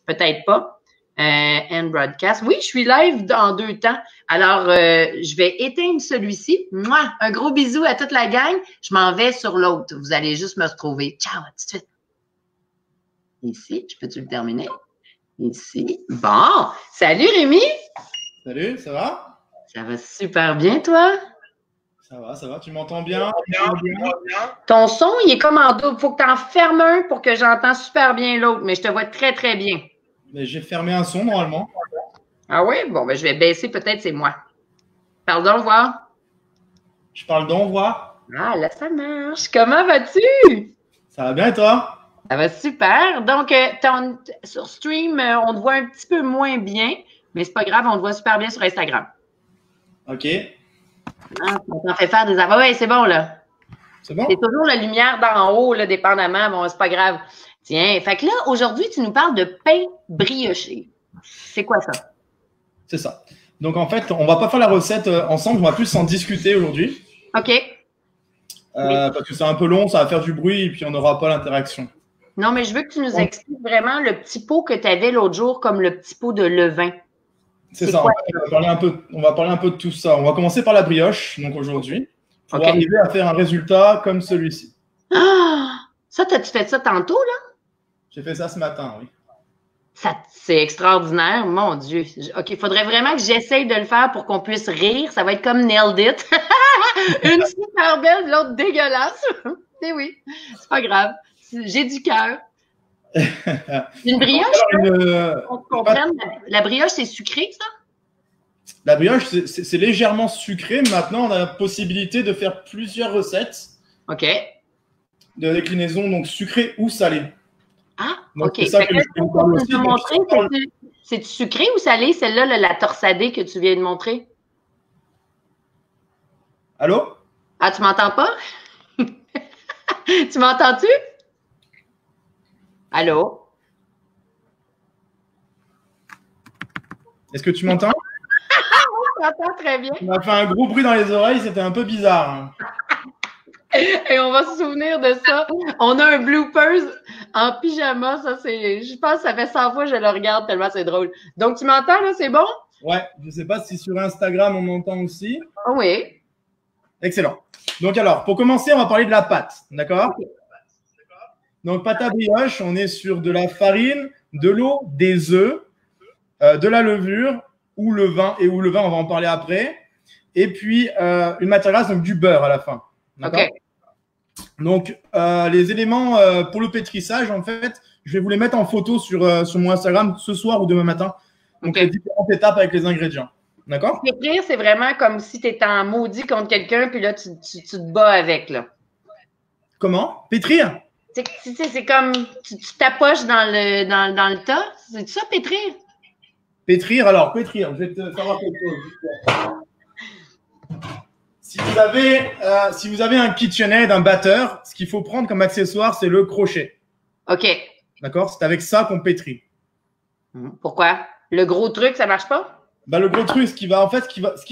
Peut-être pas. And broadcast. Oui, je suis live en 2 temps. Alors, je vais éteindre celui-ci. Mouah, un gros bisou à toute la gang. Je m'en vais sur l'autre. Vous allez juste me retrouver. Ciao, à tout de suite. Ici, je peux-tu le terminer? Ici. Bon. Salut Rémi. Salut, ça va? Ça va super bien, toi? Ça va. Tu m'entends bien? Ton son, il est comme en double. Faut que tu en fermes un pour que j'entende super bien l'autre, mais je te vois très, très bien. Mais j'ai fermé un son normalement. Ah oui? Bon, ben je vais baisser, peut-être c'est moi. Pardon, voir. Je parle d'envoi. Ah, là, ça marche. Comment vas-tu? Ça va bien et toi? Ça va super. Donc, sur stream, on te voit un petit peu moins bien, mais c'est pas grave, on te voit super bien sur Instagram. Ok. Ah, on t'en fait faire des affaires. Oui, c'est bon, là. C'est bon? C'est toujours la lumière d'en haut, là, dépendamment. Bon, c'est pas grave. Tiens, fait que là, aujourd'hui, tu nous parles de pain brioché. C'est quoi ça? C'est ça. Donc en fait, on va pas faire la recette ensemble, on va plus en discuter aujourd'hui. OK. Parce que c'est un peu long, ça va faire du bruit et puis on n'aura pas l'interaction. Non, mais je veux que tu nous expliques vraiment le petit pot que tu avais l'autre jour, comme le petit pot de levain. C'est ça, on va parler un peu de tout ça. On va commencer par la brioche, donc aujourd'hui, pour arriver à faire un résultat comme celui-ci. Ah! Ça, t'as-tu fait ça tantôt, là? J'ai fait ça ce matin, oui. Ça, c'est extraordinaire, mon Dieu. OK, il faudrait vraiment que j'essaye de le faire pour qu'on puisse rire. Ça va être comme Nailed It. Une super belle, l'autre dégueulasse. Eh oui, c'est pas grave. J'ai du cœur. Une brioche, on comprenne. La brioche, c'est sucré, ça? La brioche, c'est légèrement sucré. Maintenant, on a la possibilité de faire plusieurs recettes. OK. De déclinaison, donc sucré ou salé. Ah, donc, OK. C'est ça que je vais vous aussi, montrer. C'est-tu sucré ou salé, celle-là, la torsadée que tu viens de montrer? Allô? Ah, tu m'entends pas? Tu m'entends-tu? Allô? Est-ce que tu m'entends? Je t'entends très bien. On a fait un gros bruit dans les oreilles, c'était un peu bizarre. Hein. Et on va se souvenir de ça. On a un bloopers en pyjama. Ça, je pense que ça fait 100 fois que je le regarde tellement c'est drôle. Donc, tu m'entends, là? C'est bon? Ouais. Je ne sais pas si sur Instagram, on m'entend aussi. Oh oui. Excellent. Donc, alors, pour commencer, on va parler de la pâte. D'accord? Okay. Donc, pâte à brioche, on est sur de la farine, de l'eau, des œufs, de la levure ou le vin. Et ou le vin, on va en parler après. Et puis, une matière grasse, donc du beurre à la fin. D'accord? Okay. Donc, les éléments pour le pétrissage, en fait, je vais vous les mettre en photo sur mon Instagram ce soir ou demain matin. Donc, les différentes étapes avec les ingrédients. D'accord? Pétrir, c'est vraiment comme si tu étais en maudit contre quelqu'un, puis là, tu te bats avec, là. Comment? Pétrir? C'est comme, tu tapoches dans le tas. C'est ça, pétrir? Pétrir, pétrir. Je vais te faire voir quelque chose. Si vous avez un KitchenAid, un batteur, ce qu'il faut prendre comme accessoire, c'est le crochet. OK. D'accord? C'est avec ça qu'on pétrit. Pourquoi? Le gros truc, ça marche pas? Le gros truc, ce qu'il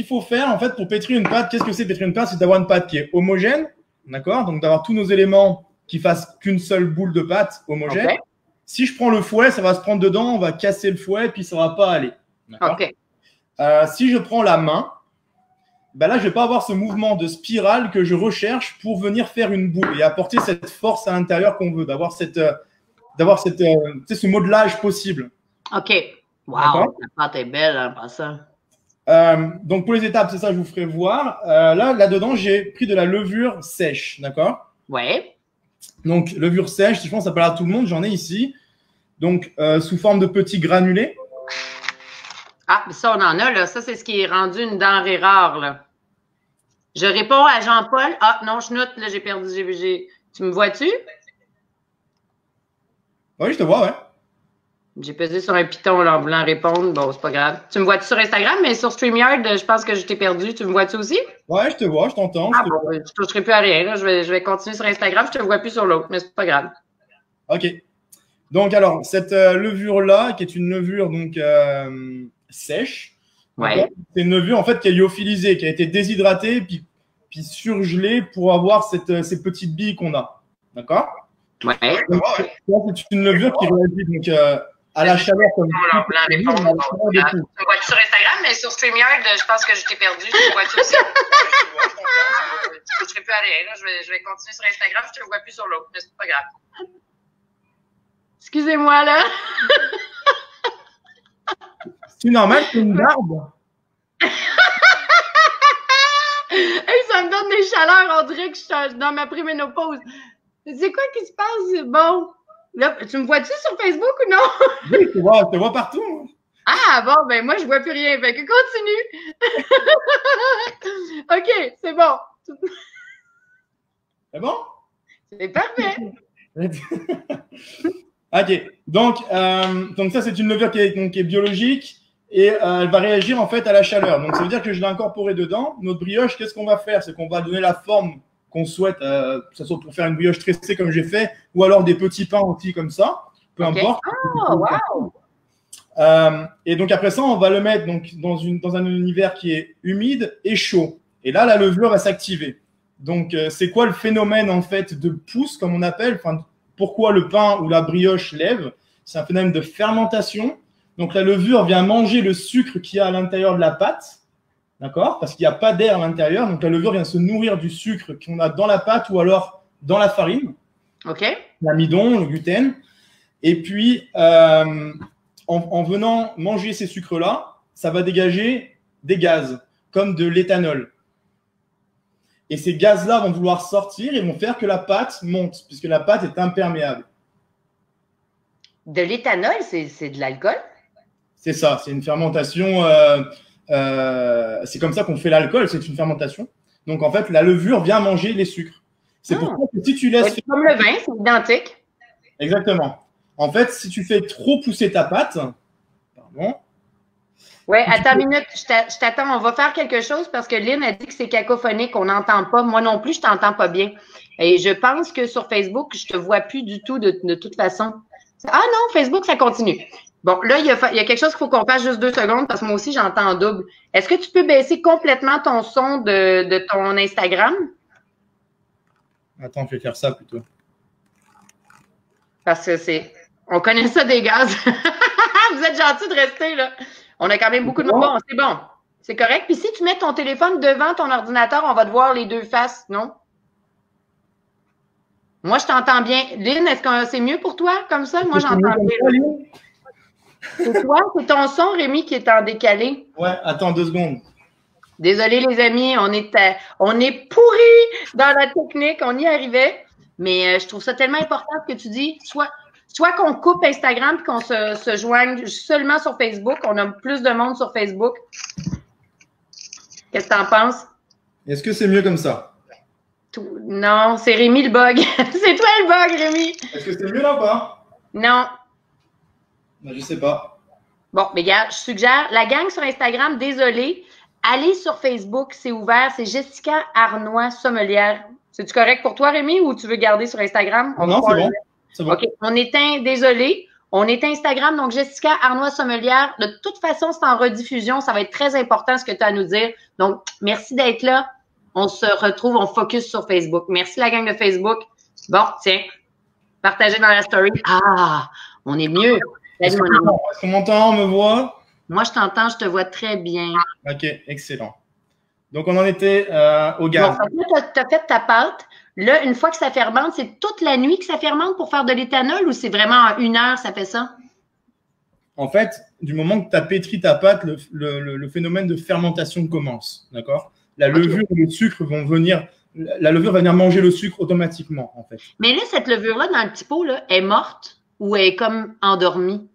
faut faire, en fait, pour pétrir une pâte, qu'est-ce que c'est pétrir une pâte? C'est d'avoir une pâte qui est homogène. D'accord? Donc, d'avoir tous nos éléments qui fassent qu'une seule boule de pâte homogène. Okay. Si je prends le fouet, ça va se prendre dedans, on va casser le fouet, puis ça va pas aller. OK. Si je prends la main, là, je vais pas avoir ce mouvement de spirale que je recherche pour venir faire une boule et apporter cette force à l'intérieur qu'on veut, d'avoir ce modelage possible. OK. Wow, la pâte est belle en passant. Donc, pour les étapes, c'est ça que je vous ferai voir. Là-dedans, j'ai pris de la levure sèche, d'accord? Ouais. Donc, levure sèche, je pense que ça parle à tout le monde, j'en ai ici. Donc, sous forme de petits granulés. Ah, ça, on en a, là. Ça, c'est ce qui est rendu une denrée rare, là. Je réponds à Jean-Paul. Ah, non, je note, là, j'ai perdu. Tu me vois-tu? Oui, je te vois, ouais. J'ai pesé sur un piton, là, en voulant répondre. Bon, c'est pas grave. Tu me vois-tu sur Instagram, mais sur StreamYard, je pense que je t'ai perdu. Tu me vois-tu aussi? Ouais, je te vois, je t'entends. Ah, bon, je toucherai plus à rien, là. Je vais continuer sur Instagram. Je te vois plus sur l'autre, mais c'est pas grave. OK. Donc, alors, cette levure-là, qui est une levure, donc, sèche. Ouais. C'est une levure, en fait, qui est lyophilisée, qui a été déshydratée, puis surgelée pour avoir ces petites billes qu'on a. D'accord? Ouais. Donc, c'est une levure qui réagit donc, à la chaleur comme la réponse. Tu me vois-tu sur Instagram, mais sur StreamYard, je pense que je t'ai perdu. Tu me vois-tu aussi? Je ne serai plus à rien. Là. Je vais continuer sur Instagram. Je ne te vois plus sur l'autre, mais c'est pas grave. Excusez-moi, là. C'est normal, c'est une barbe. Hey, ça me donne des chaleurs. On dirait que je suis dans ma préménopause. C'est quoi qui se passe? Bon. Là, tu me vois-tu sur Facebook ou non? Oui, je te vois partout. Ah, bon, ben moi, je vois plus rien. Fait que continue. OK, c'est bon. C'est bon? C'est parfait. OK. Donc ça, c'est une levure qui est biologique et elle va réagir en fait à la chaleur. Donc, ça veut dire que je l'ai incorporée dedans. Notre brioche, qu'est-ce qu'on va faire? C'est qu'on va donner la forme qu'on souhaite, que ce soit pour faire une brioche tressée comme j'ai fait, ou alors des petits pains entiers comme ça, peu importe. Oh, wow! Et donc après ça, on va le mettre donc, dans un univers qui est humide et chaud. Et là, la levure va s'activer. Donc, c'est quoi le phénomène en fait de pousse, comme on appelle, enfin, pourquoi le pain ou la brioche lève? C'est un phénomène de fermentation. Donc, la levure vient manger le sucre qu'il y a à l'intérieur de la pâte. D'accord? Parce qu'il n'y a pas d'air à l'intérieur. Donc, la levure vient se nourrir du sucre qu'on a dans la pâte ou alors dans la farine. OK. L'amidon, le gluten. Et puis, en venant manger ces sucres-là, ça va dégager des gaz, comme de l'éthanol. Et ces gaz-là vont vouloir sortir et vont faire que la pâte monte, puisque la pâte est imperméable. De l'éthanol, c'est de l'alcool? C'est ça, c'est une fermentation. C'est comme ça qu'on fait l'alcool, c'est une fermentation. Donc, en fait, la levure vient manger les sucres. C'est pour ça que si tu laisses… C'est comme le vin, c'est identique. Exactement. En fait, si tu fais trop pousser ta pâte… Pardon. Oui, attends une minute, je t'attends. On va faire quelque chose parce que Lynn a dit que c'est cacophonique, on n'entend pas. Moi non plus, je t'entends pas bien. Et je pense que sur Facebook, je te vois plus du tout de toute façon. Ah non, Facebook, ça continue. Bon, là, il y a quelque chose qu'il faut qu'on fasse juste 2 secondes parce que moi aussi, j'entends en double. Est-ce que tu peux baisser complètement ton son de ton Instagram? Attends, je vais faire ça plutôt. Parce que on connaît ça des gaz. Vous êtes gentils de rester, là. On a quand même beaucoup de monde. Bon, c'est bon. C'est correct. Puis si tu mets ton téléphone devant ton ordinateur, on va te voir les deux faces, non? Moi, je t'entends bien. Lynn, est-ce que c'est mieux pour toi comme ça? Moi, j'entends bien. C'est toi? C'est ton son, Rémi, qui est en décalé? Ouais, attends 2 secondes. Désolé, les amis. On est pourris dans la technique. On y arrivait. Mais je trouve ça tellement important que tu dis, soit qu'on coupe Instagram et qu'on se joigne seulement sur Facebook. On a plus de monde sur Facebook. Qu'est-ce que tu en penses? Est-ce que c'est mieux comme ça? Non, c'est Rémi le bug. C'est toi le bug, Rémi. Est-ce que c'est mieux là ou pas? Non. Ben, je sais pas. Bon, mais gars, je suggère, la gang sur Instagram, désolé, allez sur Facebook, c'est ouvert. C'est Jessica Arnois Sommelière. C'est-tu correct pour toi, Rémi, ou tu veux garder sur Instagram? Non, c'est bon. C'est bon. OK, désolé. On est Instagram, donc Jessica Arnois Sommelière. De toute façon, c'est en rediffusion. Ça va être très important ce que tu as à nous dire. Donc, merci d'être là. On se retrouve, on focus sur Facebook. Merci la gang de Facebook. Bon, tiens, partagez dans la story. Ah, on est mieux. Est-ce qu'on m'entend, on me voit? Moi, je t'entends, je te vois très bien. OK, excellent. Donc, on en était au gaz. Bon, tu as fait ta pâte. Là, une fois que ça fermente, c'est toute la nuit que ça fermente pour faire de l'éthanol ou c'est vraiment en 1 heure ça fait ça? En fait, du moment que tu as pétri ta pâte, le phénomène de fermentation commence. D'accord? La levure et le sucre vont venir… La levure va venir manger le sucre automatiquement, en fait. Mais là, cette levure-là, dans le petit pot, là, est morte ou elle est comme endormie?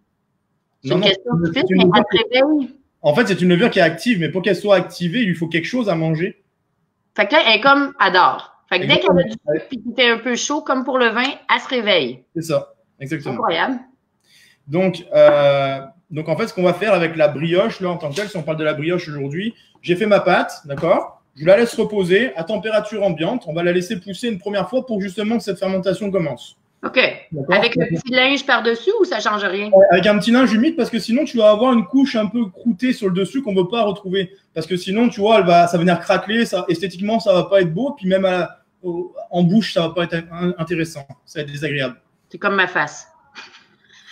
C'est une question de fit, mais elle se réveille. En fait, c'est une levure qui est active, mais pour qu'elle soit activée, il lui faut quelque chose à manger. Fait que là, elle est comme elle dort. Fait que dès qu'elle a du sucre et qu'il était un peu chaud, comme pour le vin, elle se réveille. C'est ça, exactement. Incroyable. Donc, en fait, ce qu'on va faire avec la brioche, là, en tant que telle, si on parle de la brioche aujourd'hui, j'ai fait ma pâte, d'accord? Je la laisse reposer à température ambiante. On va la laisser pousser une première fois pour justement que cette fermentation commence. OK. Avec le petit linge par-dessus ou ça ne change rien? Avec un petit linge humide parce que sinon, tu vas avoir une couche un peu croûtée sur le dessus qu'on ne veut pas retrouver. Parce que sinon, tu vois, ça va venir craqueler. Esthétiquement, ça ne va pas être beau. Puis même en bouche, ça ne va pas être intéressant. Ça va être désagréable. C'est comme ma face.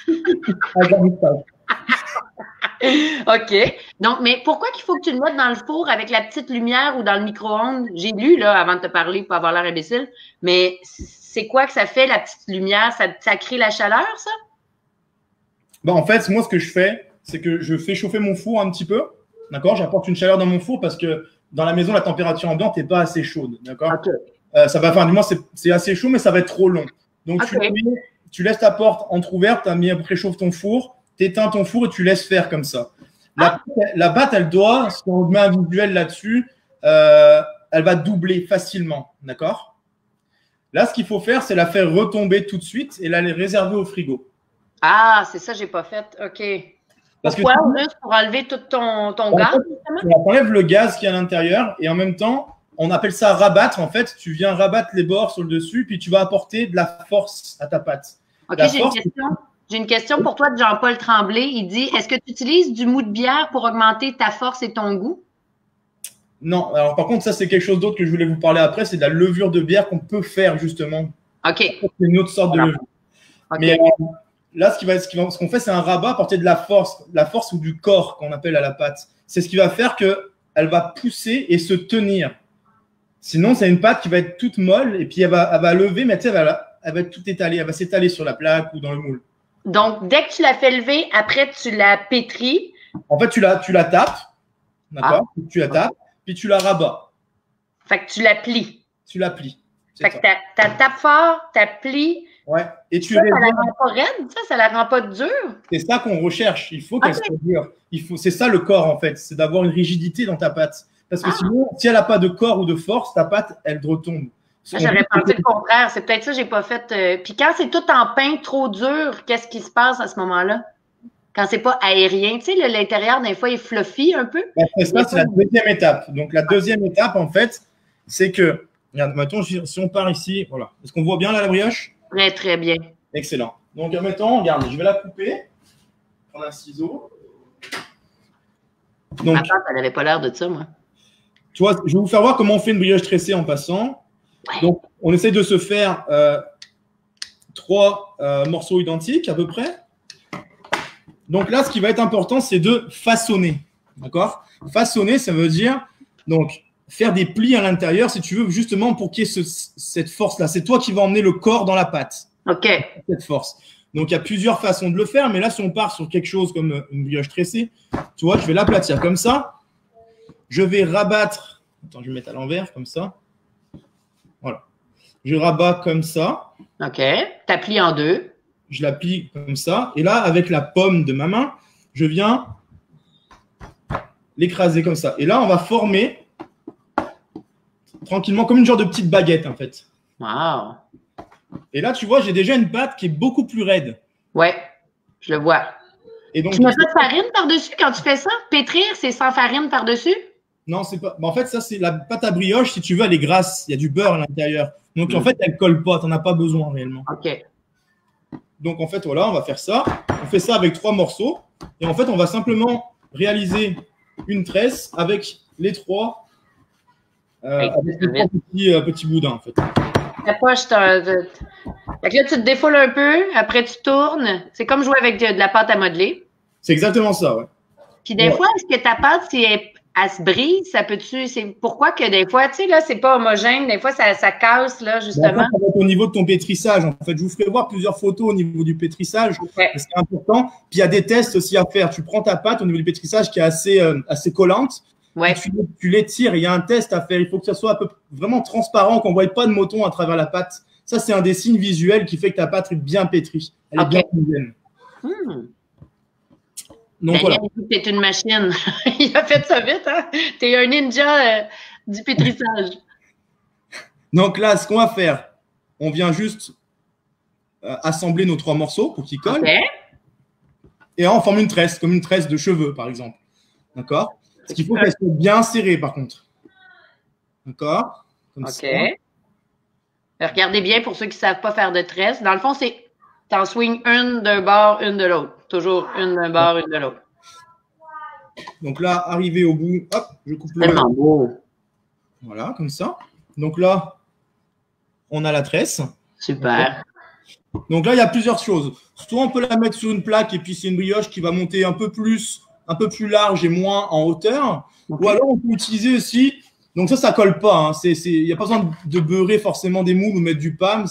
Avec la moustache. OK. Donc, mais pourquoi qu'il faut que tu le mettes dans le four avec la petite lumière ou dans le micro-ondes? J'ai lu, là, avant de te parler, pour avoir l'air imbécile, mais c'est quoi que ça fait, la petite lumière? Ça crée la chaleur, ça? Bah, en fait, moi, ce que je fais, c'est que je fais chauffer mon four un petit peu. D'accord? J'apporte une chaleur dans mon four parce que dans la maison, la température ambiante n'est pas assez chaude. D'accord? OK. Ça va, enfin, du moins, c'est assez chaud, mais ça va être trop long. Donc, OK. tu laisses ta porte entrouverte, tu préchauffe ton four, tu éteins ton four et tu laisses faire comme ça. La pâte, elle doit, si on met un visuel là-dessus, elle va doubler facilement. D'accord? Là, ce qu'il faut faire, c'est la faire retomber tout de suite et la réserver au frigo. Ah, c'est ça, j'ai pas fait. OK. Parce Pourquoi? que Juste pour enlever tout ton gaz, justement? tu enlèves le gaz qui est à l'intérieur et en même temps, on appelle ça rabattre. En fait, tu viens rabattre les bords sur le dessus, puis tu vas apporter de la force à ta pâte. OK, j'ai une question pour toi de Jean-Paul Tremblay. Il dit, est-ce que tu utilises du mou de bière pour augmenter ta force et ton goût? Non, alors par contre, ça, c'est quelque chose d'autre que je voulais vous parler après. C'est de la levure de bière qu'on peut faire, justement. OK. C'est une autre sorte de levure. OK. Mais là, ce qu'on fait, c'est un rabat apporter de la force ou du corps qu'on appelle à la pâte. C'est ce qui va faire qu'elle va pousser et se tenir. Sinon, c'est une pâte qui va être toute molle et puis elle va lever, mais tu sais, elle va être toute étalée. Elle va s'étaler sur la plaque ou dans le moule. Donc, dès que tu la fais lever, après, tu la pétris. En fait, tu la tapes. D'accord? Tu la tapes, puis tu la rabats. Fait que tu la plies. Tu la plies. Fait que t'as tapes fort, t'as plies. Ouais. Et ça la rend pas raide, ça la rend pas dure. C'est ça qu'on recherche. Il faut qu'elle soit dure. C'est ça le corps, en fait. C'est d'avoir une rigidité dans ta pâte. Parce que sinon, si elle n'a pas de corps ou de force, ta pâte, elle retombe. J'aurais pensé le contraire. C'est peut-être ça que j'ai pas fait. Puis quand c'est tout en pain trop dur, qu'est-ce qui se passe à ce moment-là? Quand c'est pas aérien, tu sais, l'intérieur, des fois, est fluffy un peu. Après ça, c'est la deuxième étape. Donc, la deuxième étape, en fait, c'est que, regarde, mettons, si on part ici, voilà. Est-ce qu'on voit bien là la brioche? Très, très bien. Excellent. Donc, mettons, regarde, je vais la couper. Prendre un ciseau. Donc, ma pâte, elle n'avait pas l'air de ça, moi. Tu vois, je vais vous faire voir comment on fait une brioche tressée en passant. Ouais. Donc, on essaie de se faire 3 morceaux identiques à peu près. Donc là, ce qui va être important, c'est de façonner. D'accord? Façonner, ça veut dire donc faire des plis à l'intérieur, si tu veux, justement pour qu'il y ait cette force-là. C'est toi qui vas emmener le corps dans la pâte. OK. Cette force. Donc, il y a plusieurs façons de le faire, mais là, si on part sur quelque chose comme une brioche tressée, tu vois, je vais l'aplatir comme ça. Je vais rabattre. Attends, je vais mettre à l'envers, comme ça. Voilà. Je rabats comme ça. OK. Tu la plies en deux. Je la plie comme ça. Et là, avec la paume de ma main, je viens l'écraser comme ça. Et là, on va former tranquillement comme une genre de petite baguette, en fait. Wow. Et là, tu vois, j'ai déjà une pâte qui est beaucoup plus raide. Ouais, je le vois. Et donc, tu mets pas de farine par-dessus quand tu fais ça? Pétrir, c'est sans farine par-dessus? Non, c'est pas. En fait, ça, c'est la pâte à brioche. Si tu veux, elle est grasse. Il y a du beurre à l'intérieur. Donc, en fait, elle ne colle pas. Tu n'en as pas besoin réellement. OK. Donc, en fait, voilà, on va faire ça. On fait ça avec 3 morceaux. Et en fait, on va simplement réaliser une tresse avec les 3 petits boudins, en fait. La poche, fait que là, tu te défoules un peu, après tu tournes. C'est comme jouer avec de la pâte à modeler. C'est exactement ça, ouais. Puis des fois, est-ce que ta pâte, si elle se brise, ça peut-tu. C'est pourquoi que des fois, tu sais, là, c'est pas homogène. Des fois, ça casse, là, justement. Ça va être au niveau de ton pétrissage. En fait, je vous ferai voir plusieurs photos au niveau du pétrissage. Okay. C'est important. Puis il y a des tests aussi à faire. Tu prends ta pâte au niveau du pétrissage qui est assez collante. Ouais. Tu l'étires. Il y a un test à faire. Il faut que ça soit vraiment transparent, qu'on ne voie pas de moton à travers la pâte. Ça, c'est un des signes visuels qui fait que ta pâte est bien pétrie. Elle est bien homogène. Donc, voilà. Tu es une machine. Il a fait ça vite, hein? Tu es un ninja du pétrissage. Donc là, ce qu'on va faire, on vient juste assembler nos 3 morceaux pour qu'ils collent. Okay. Et on forme une tresse, comme une tresse de cheveux, par exemple. D'accord? Ce qu'il faut qu'elle soit bien serrée, par contre. D'accord? OK. Ça. Regardez bien pour ceux qui ne savent pas faire de tresse. Dans le fond, c'est t'en swing une d'un bord, une de l'autre. Toujours une d'un bord, une de l'autre. Donc là, arrivé au bout, hop, je coupe le. Tellement beau. Voilà, comme ça. Donc là, on a la tresse. Super. Donc là, il y a plusieurs choses. Soit on peut la mettre sur une plaque et puis c'est une brioche qui va monter un peu plus large et moins en hauteur. Ou alors on peut utiliser aussi, donc ça colle pas. Hein. Il n'y a pas besoin de beurrer forcément des moules ou mettre du PAM.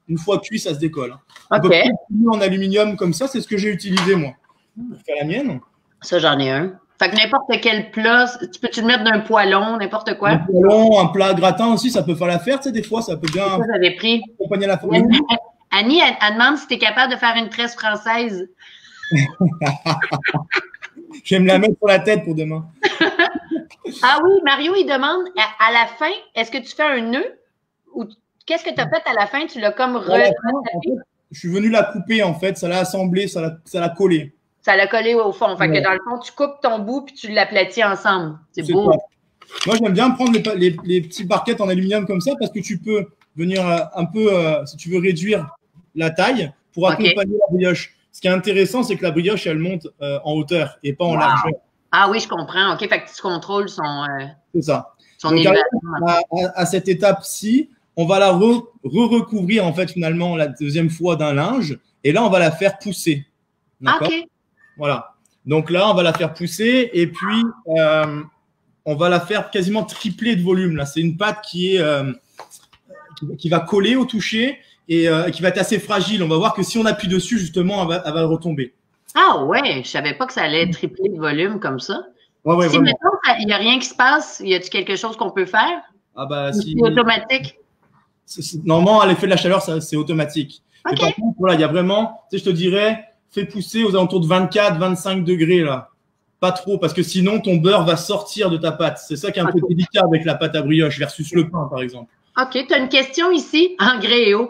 Une fois cuit, ça se décolle. Hein. On peut faire en aluminium comme ça, c'est ce que j'ai utilisé moi pour faire la mienne. Ça, j'en ai un. Fait que n'importe quel plat, tu peux-tu le mettre d'un poêlon, n'importe quoi? Un poêlon, un plat gratin aussi, ça peut faire l'affaire. Tu sais, des fois, ça peut bien j'avais pris. accompagner la famille. Annie, elle demande si tu es capable de faire une tresse française. Je vais me la mettre sur la tête pour demain. Ah oui, Mario, il demande, à la fin, est-ce que tu fais un nœud? Ou qu'est-ce que tu as fait à la fin? Tu l'as comme en fait, je suis venu la couper, en fait. Ça l'a assemblé, ça l'a collé. Ça l'a collé au fond. Fait que dans le fond, tu coupes ton bout puis tu l'aplatis ensemble. C'est beau. Ça. Moi, j'aime bien prendre les petits barquettes en aluminium comme ça parce que tu peux venir un peu, si tu veux réduire la taille pour accompagner la brioche. Ce qui est intéressant, c'est que la brioche, elle monte en hauteur et pas en largeur. Ah oui, je comprends. OK, fait que tu contrôles son c'est ça. Son élévation. À cette étape-ci, on va la recouvrir en fait finalement la deuxième fois d'un linge et là, on va la faire pousser. D'accord. OK. Voilà. Donc là, on va la faire pousser et puis on va la faire quasiment tripler de volume. Là, c'est une pâte qui va coller au toucher et qui va être assez fragile. On va voir que si on appuie dessus, justement, elle va retomber. Ah ouais, je savais pas que ça allait tripler de volume comme ça. Ouais, si maintenant, il n'y a rien qui se passe, y a-t-il quelque chose qu'on peut faire? Ah bah, c'est automatique? Normalement, à l'effet de la chaleur, c'est automatique. Okay. Mais par contre, voilà, il y a vraiment, tu sais, je te dirais, fais pousser aux alentours de 24-25 degrés là. Pas trop, parce que sinon, ton beurre va sortir de ta pâte. C'est ça qui est un peu délicat avec la pâte à brioche versus le pain, par exemple. OK, tu as une question ici, en gréo.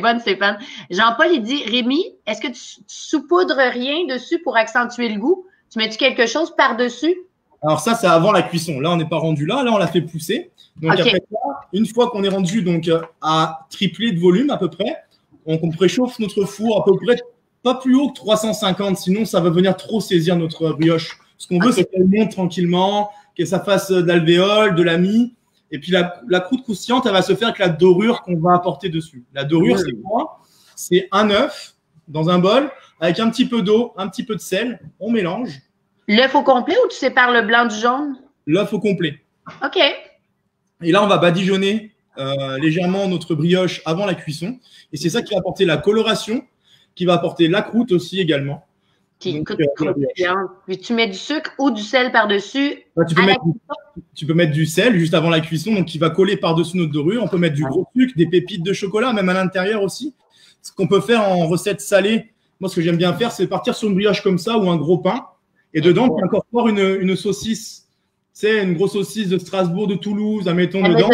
Bonne, Stéphane. Jean-Paul, il dit, Rémi, est-ce que tu saupoudres rien dessus pour accentuer le goût? Tu mets-tu quelque chose par-dessus? Alors ça, c'est avant la cuisson. Là, on n'est pas rendu là. Là, on l'a fait pousser. Donc après ça, une fois qu'on est rendu donc à tripler de volume à peu près, on préchauffe notre four à peu près pas plus haut que 350, sinon ça va venir trop saisir notre brioche. Ce qu'on veut, c'est qu'elle monte tranquillement, que ça fasse de l'alvéole, de la mie. Et puis la croûte croustillante, elle va se faire avec la dorure qu'on va apporter dessus. La dorure, c'est quoi? C'est un œuf dans un bol avec un petit peu d'eau, un petit peu de sel. On mélange. L'œuf au complet ou tu sépares le blanc du jaune? L'œuf au complet. OK. Et là, on va badigeonner légèrement notre brioche avant la cuisson. Et c'est ça qui va apporter la coloration, qui va apporter la croûte aussi également. Donc, puis tu mets du sucre ou du sel par-dessus. Tu peux mettre du sel juste avant la cuisson, donc qui va coller par-dessus notre dorure. On peut mettre du gros sucre, des pépites de chocolat, même à l'intérieur aussi. Ce qu'on peut faire en recette salée, moi, ce que j'aime bien faire, c'est partir sur une brioche comme ça ou un gros pain. Et dedans, tu incorpores une saucisse. C'est une grosse saucisse de Strasbourg, de Toulouse, admettons, dedans.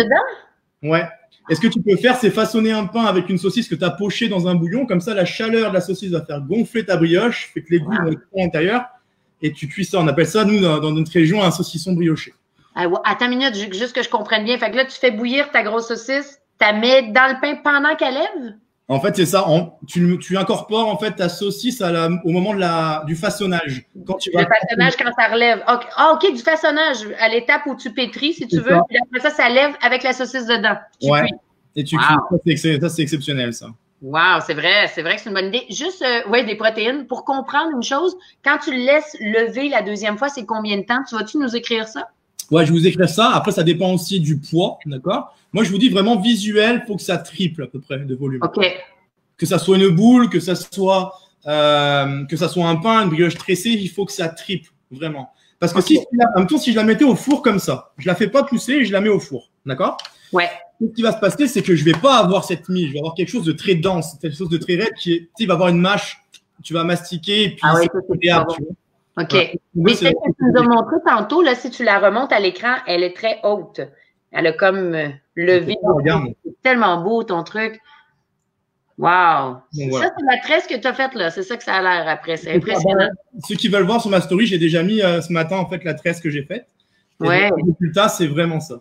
Ouais. Et ce que tu peux faire, c'est façonner un pain avec une saucisse que tu as pochée dans un bouillon. Comme ça, la chaleur de la saucisse va faire gonfler ta brioche, fait que les goûts vont être à l'intérieur. Et tu cuis ça. On appelle ça, nous, dans notre région, un saucisson brioché. Attends une minute, juste que je comprenne bien. Fait que là, tu fais bouillir ta grosse saucisse, tu la mets dans le pain pendant qu'elle lève? En fait, c'est ça. Tu incorpores en fait ta saucisse au moment du façonnage. Quand tu vas façonnage quand ça relève. Okay. Ah, OK, du façonnage à l'étape où tu pétris, si tu veux. Puis après ça lève avec la saucisse dedans. Tu cuis. Et tu cuis. Ça, c'est exceptionnel, ça. Wow, c'est vrai que c'est une bonne idée. Juste, des protéines. Pour comprendre une chose, quand tu le laisses lever la deuxième fois, c'est combien de temps? Tu vas-tu nous écrire ça? Ouais, je vous écris ça. Après, ça dépend aussi du poids, d'accord? Moi, je vous dis vraiment visuel, il faut que ça triple à peu près de volume. OK. Que ça soit une boule, que ça soit un pain, une brioche tressée, il faut que ça triple, vraiment. Parce que en même temps, si je la mettais au four comme ça, je la fais pas pousser et je la mets au four, d'accord? Ouais. Ce qui va se passer, c'est que je vais pas avoir cette mie, je vais avoir quelque chose de très dense, quelque chose de très raide il va avoir une mâche, tu vas mastiquer et puis c'est agréable, tu vois. OK. Mais celle que tu nous as montré tantôt, là, si tu la remontes à l'écran, elle est très haute. Elle a comme levé. C'est tellement beau, ton truc. Wow. Ça, c'est la tresse que tu as faite, là. C'est ça que ça a l'air après. C'est impressionnant. Ceux qui veulent voir sur ma story, j'ai déjà mis ce matin, en fait, la tresse que j'ai faite. Ouais. Le résultat, c'est vraiment ça.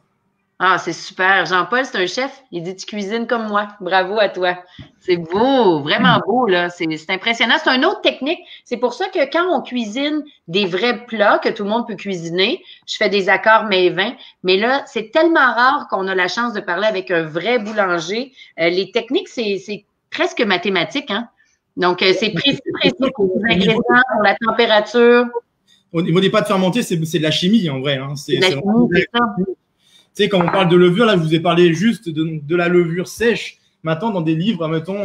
Ah, c'est super. Jean-Paul, c'est un chef. Il dit, tu cuisines comme moi. Bravo à toi. C'est beau, vraiment beau, là. C'est impressionnant. C'est une autre technique. C'est pour ça que quand on cuisine des vrais plats que tout le monde peut cuisiner, je fais des accords mets et vins. Mais là, c'est tellement rare qu'on a la chance de parler avec un vrai boulanger. Les techniques, c'est presque mathématique, hein? Donc, c'est précis pour les ingrédients, pour la température. Au niveau des pâtes fermentées, c'est de la chimie en vrai. Hein. C'est de la chimie, c'est ça. Tu sais, quand on parle de levure, là, je vous ai parlé juste de la levure sèche. Maintenant, dans des livres, mettons,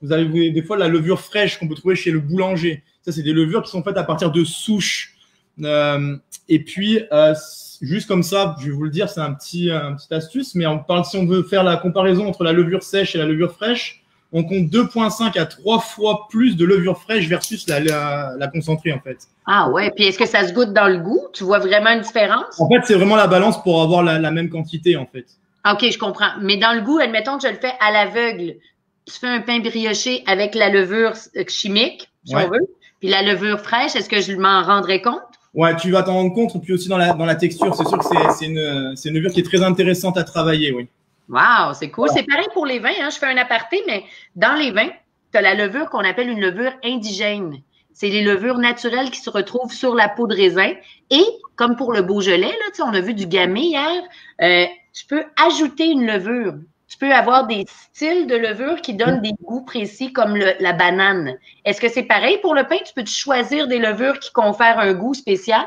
vous avez des fois la levure fraîche qu'on peut trouver chez le boulanger. Ça, c'est des levures qui sont faites à partir de souches. Et puis, juste comme ça, je vais vous le dire, c'est un petit astuce, mais si on veut faire la comparaison entre la levure sèche et la levure fraîche, on compte 2,5 à 3 fois plus de levure fraîche versus la concentrée, en fait. Ah ouais, puis est-ce que ça se goûte dans le goût? Tu vois vraiment une différence? En fait, c'est vraiment la balance pour avoir la même quantité, en fait. OK, je comprends. Mais dans le goût, admettons que je le fais à l'aveugle. Tu fais un pain brioché avec la levure chimique, si on veut, puis la levure fraîche, est-ce que je m'en rendrais compte? Ouais, tu vas t'en rendre compte, puis aussi dans la texture. C'est sûr que c'est une levure qui est très intéressante à travailler, oui. Wow, c'est cool. C'est pareil pour les vins, hein. Je fais un aparté, mais dans les vins, tu as la levure qu'on appelle une levure indigène. C'est les levures naturelles qui se retrouvent sur la peau de raisin. Et, comme pour le Beaujolais, là, on a vu du gamay hier, tu peux ajouter une levure. Tu peux avoir des styles de levure qui donnent des goûts précis, comme la banane. Est-ce que c'est pareil pour le pain? Tu peux choisir des levures qui confèrent un goût spécial?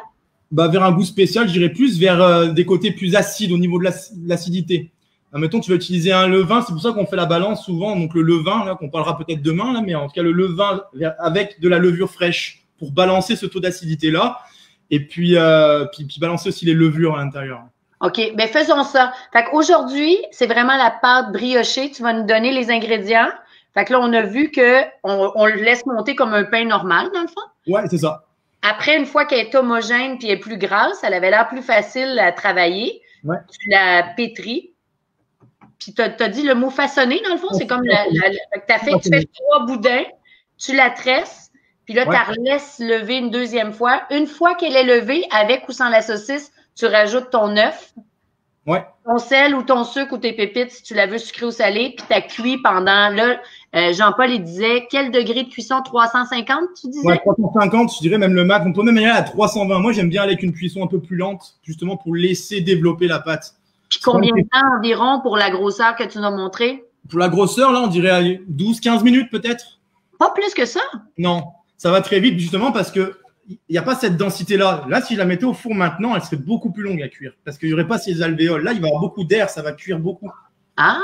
Bah, vers un goût spécial, je dirais plus vers des côtés plus acides au niveau de l'acidité. Mettons, tu vas utiliser un levain, c'est pour ça qu'on fait la balance souvent. Donc, le levain, là, qu'on parlera peut-être demain, là, mais en tout cas, le levain avec de la levure fraîche pour balancer ce taux d'acidité-là. Et puis balancer aussi les levures à l'intérieur. OK, ben faisons ça. Fait qu'aujourd'hui, c'est vraiment la pâte briochée. Tu vas nous donner les ingrédients. Fait que là, on a vu on le laisse monter comme un pain normal, dans le fond. Ouais, c'est ça. Après, une fois qu'elle est homogène puis elle est plus grasse, elle avait l'air plus facile à travailler. Ouais. Tu la pétris. Puis tu as dit le mot façonner, dans le fond, c'est comme tu fais 3 boudins, tu la tresses, puis là, tu la laisses lever une deuxième fois. Une fois qu'elle est levée, avec ou sans la saucisse, tu rajoutes ton œuf, ton sel ou ton sucre ou tes pépites, si tu la veux sucrée ou salée, puis tu as cuit pendant, là, Jean-Paul, il disait, quel degré de cuisson? 350, tu disais? Ouais, 350, je dirais même le max. On peut même aller à 320. Moi, j'aime bien aller avec une cuisson un peu plus lente, justement pour laisser développer la pâte. Puis combien de temps environ pour la grosseur que tu nous as montré? Pour la grosseur, là, on dirait 12-15 minutes peut-être. Pas plus que ça? Non, ça va très vite justement parce que il n'y a pas cette densité-là. Là, si je la mettais au four maintenant, elle serait beaucoup plus longue à cuire parce qu'il n'y aurait pas ces alvéoles. Là, il va y avoir beaucoup d'air, ça va cuire beaucoup. Ah,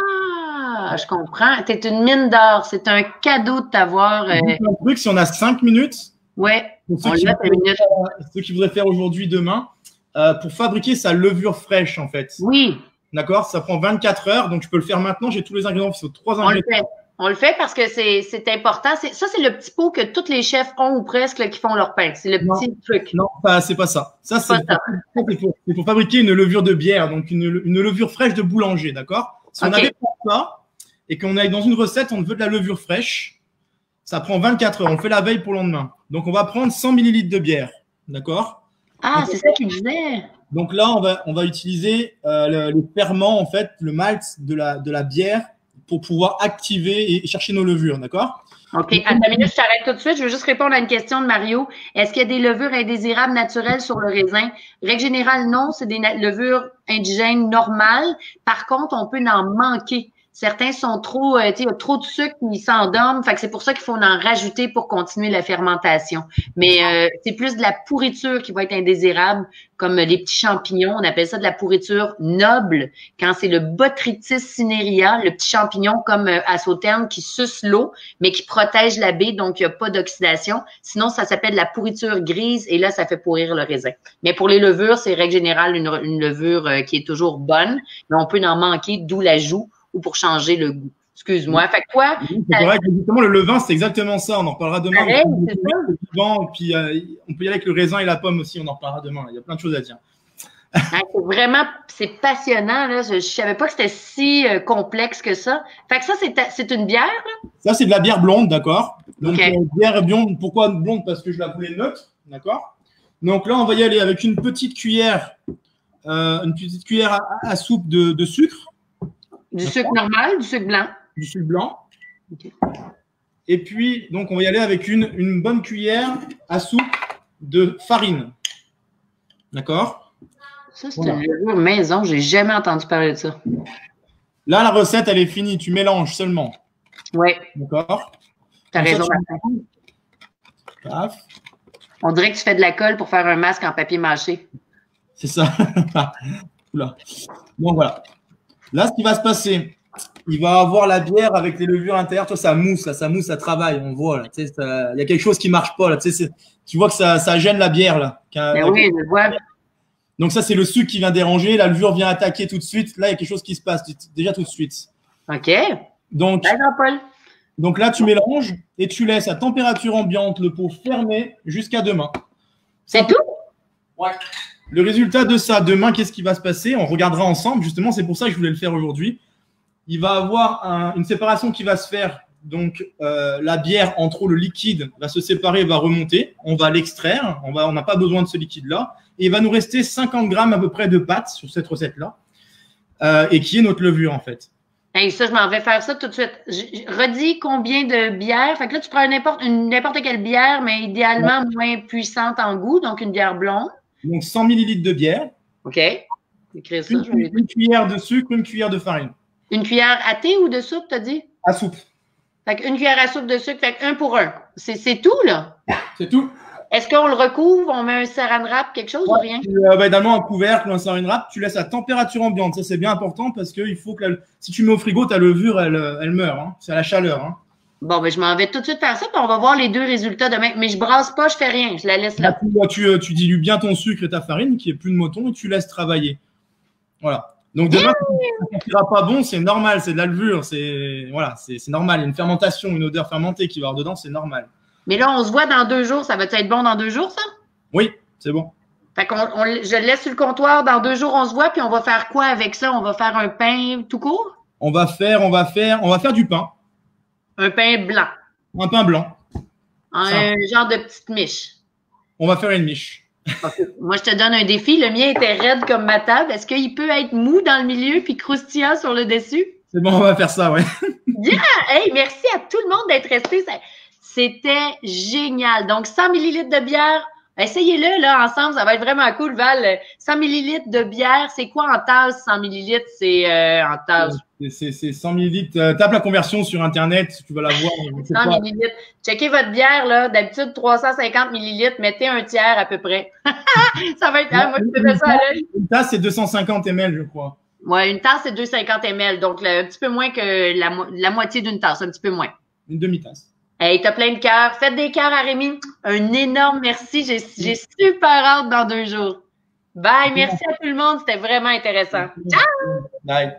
je comprends. Tu es une mine d'or. C'est un cadeau de t'avoir. Un truc, si on a 5 minutes, pour ceux qui voudraient faire aujourd'hui, demain, pour fabriquer sa levure fraîche, en fait. Oui. D'accord? Ça prend 24 heures, donc je peux le faire maintenant. J'ai tous les ingrédients. Il faut 3 ingrédients. On le fait parce que c'est important. Ça, c'est le petit pot que tous les chefs ont ou presque là, qui font leur pain. C'est le petit truc. Non, c'est pas ça. Ça, c'est pour fabriquer une levure de bière, donc une levure fraîche de boulanger, d'accord? Si on avait pas ça et qu'on est dans une recette, on veut de la levure fraîche, ça prend 24 heures. On fait la veille pour le lendemain. Donc, on va prendre 100 millilitres de bière, d'accord? Ah, c'est ça qu'il disait. Donc là, on va utiliser le ferment, en fait, le malt de la bière pour pouvoir activer et chercher nos levures, d'accord? OK. À ta minute, je t'arrête tout de suite. Je veux juste répondre à une question de Mario. Est-ce qu'il y a des levures indésirables naturelles sur le raisin? Règle générale, non. C'est des levures indigènes normales. Par contre, on peut en manquer. Certains sont trop, il y a trop de sucre, ils s'endorment. Fait que c'est pour ça qu'il faut en rajouter pour continuer la fermentation. Mais c'est plus de la pourriture qui va être indésirable, comme les petits champignons. On appelle ça de la pourriture noble. Quand c'est le Botrytis cinerea, le petit champignon comme à Sauternes qui suce l'eau, mais qui protège la baie, donc il n'y a pas d'oxydation. Sinon, ça s'appelle de la pourriture grise et là, ça fait pourrir le raisin. Mais pour les levures, c'est règle générale une levure qui est toujours bonne, mais on peut en manquer, d'où l'ajout ou pour changer le goût. Excuse-moi. Fait que toi… C'est vrai que justement, le levain, c'est exactement ça. On en reparlera demain. Pareil, c'est ça. Et puis, on peut y aller avec le raisin et la pomme aussi. On en reparlera demain. Il y a plein de choses à dire. C'est passionnant. Là. Je ne savais pas que c'était si complexe que ça. Fait que ça, c'est une bière, là? Ça, c'est de la bière blonde, d'accord? Donc, bière blonde. Pourquoi blonde? Parce que je la voulais neutre, d'accord? Donc là, on va y aller avec une petite cuillère à soupe de sucre. Du sucre normal, du sucre blanc? Du sucre blanc. Okay. Et puis, donc, on va y aller avec une bonne cuillère à soupe de farine. D'accord? Ça, c'est une levure maison. Je n'ai jamais entendu parler de ça. Là, la recette, elle est finie. Tu mélanges seulement. Oui, D'accord? t'as Comme ça, raison, tu Martin. mélanges. Paf. On dirait que tu fais de la colle pour faire un masque en papier mâché. C'est ça. Oula. Donc voilà. Là, ce qui va se passer, il va avoir la bière avec les levures intérieures. Toi, ça mousse, là, ça mousse, ça travaille. On voit, là. Tu sais, il y a quelque chose qui marche pas, là. Tu sais, tu vois que ça gêne la bière, là. Ben oui, je vois. Donc ça, c'est le sucre qui vient déranger. La levure vient attaquer tout de suite. Là, il y a quelque chose qui se passe déjà tout de suite. OK. Donc, Bye, Jean-Paul. donc là, tu mélanges et tu laisses à température ambiante le pot fermé jusqu'à demain. C'est tout? Ouais. Le résultat de ça, demain, qu'est-ce qui va se passer? On regardera ensemble. Justement, c'est pour ça que je voulais le faire aujourd'hui. Il va avoir une séparation qui va se faire. Donc, la bière, entre le liquide va se séparer, va remonter. On va l'extraire. On n'a pas besoin de ce liquide-là. Et il va nous rester 50 grammes à peu près de pâte sur cette recette-là. Et qui est notre levure, en fait. Hey, ça, je m'en vais faire ça tout de suite. Redis combien de bières. Fait que là, tu prends n'importe quelle bière, mais idéalement moins puissante en goût, donc une bière blonde. Donc, 100 ml de bière. OK. Écrire ça. Une cuillère de sucre, une cuillère de farine. Une cuillère à thé ou de soupe, t'as dit? À soupe. Fait qu'une cuillère à soupe de sucre, fait qu'un pour un. C'est tout, là? C'est tout. Est-ce qu'on le recouvre, on met un saran wrap, quelque chose ou rien? Également un couvercle ou un saran wrap, tu laisses à température ambiante. Ça, c'est bien important parce que il faut que si tu mets au frigo, ta levure, elle meurt. Hein. C'est à la chaleur. Hein. Bon, ben, je m'en vais tout de suite faire ça, puis on va voir les deux résultats demain. Mais je brasse pas, je fais rien. Je la laisse là. Tu dilues bien ton sucre et ta farine, qui est plus de moton, et tu laisses travailler. Voilà. Donc demain, ça ne sera pas bon, c'est normal, c'est de la levure, c'est normal. Il y a une fermentation, une odeur fermentée qui va avoir dedans, c'est normal. Mais là, on se voit dans 2 jours. Ça va être bon dans 2 jours, ça? Oui, c'est bon. Fait je le laisse sur le comptoir. Dans 2 jours, on se voit, puis on va faire quoi avec ça? On va faire un pain tout court? On va faire du pain. Un pain blanc. Un pain blanc. Un genre de petite miche. On va faire une miche. Okay. Moi, je te donne un défi. Le mien était raide comme ma table. Est-ce qu'il peut être mou dans le milieu puis croustillant sur le dessus? C'est bon, on va faire ça, ouais. Yeah! Hey, merci à tout le monde d'être resté. C'était génial. Donc, 100 ml de bière. Essayez-le, là, ensemble. Ça va être vraiment cool, Val. 100 ml de bière. C'est quoi en tasse, 100 ml? C'est en tasse. C'est 100 ml. Tape la conversion sur Internet, tu vas la voir. 100 ml. Checkez votre bière, là. D'habitude, 350 ml. Mettez un tiers à peu près. Ça va être... moi, je fais ça à l'œil. Une tasse, c'est 250 ml, je crois. Ouais, une tasse, c'est 250 ml. Donc, un petit peu moins que la moitié d'une tasse. Un petit peu moins. Une demi-tasse. Hey, t'as plein de cœurs. Faites des cœurs à Rémi. Un énorme merci. J'ai super hâte dans 2 jours. Bye. Merci à tout le monde. C'était vraiment intéressant. Ciao! Bye.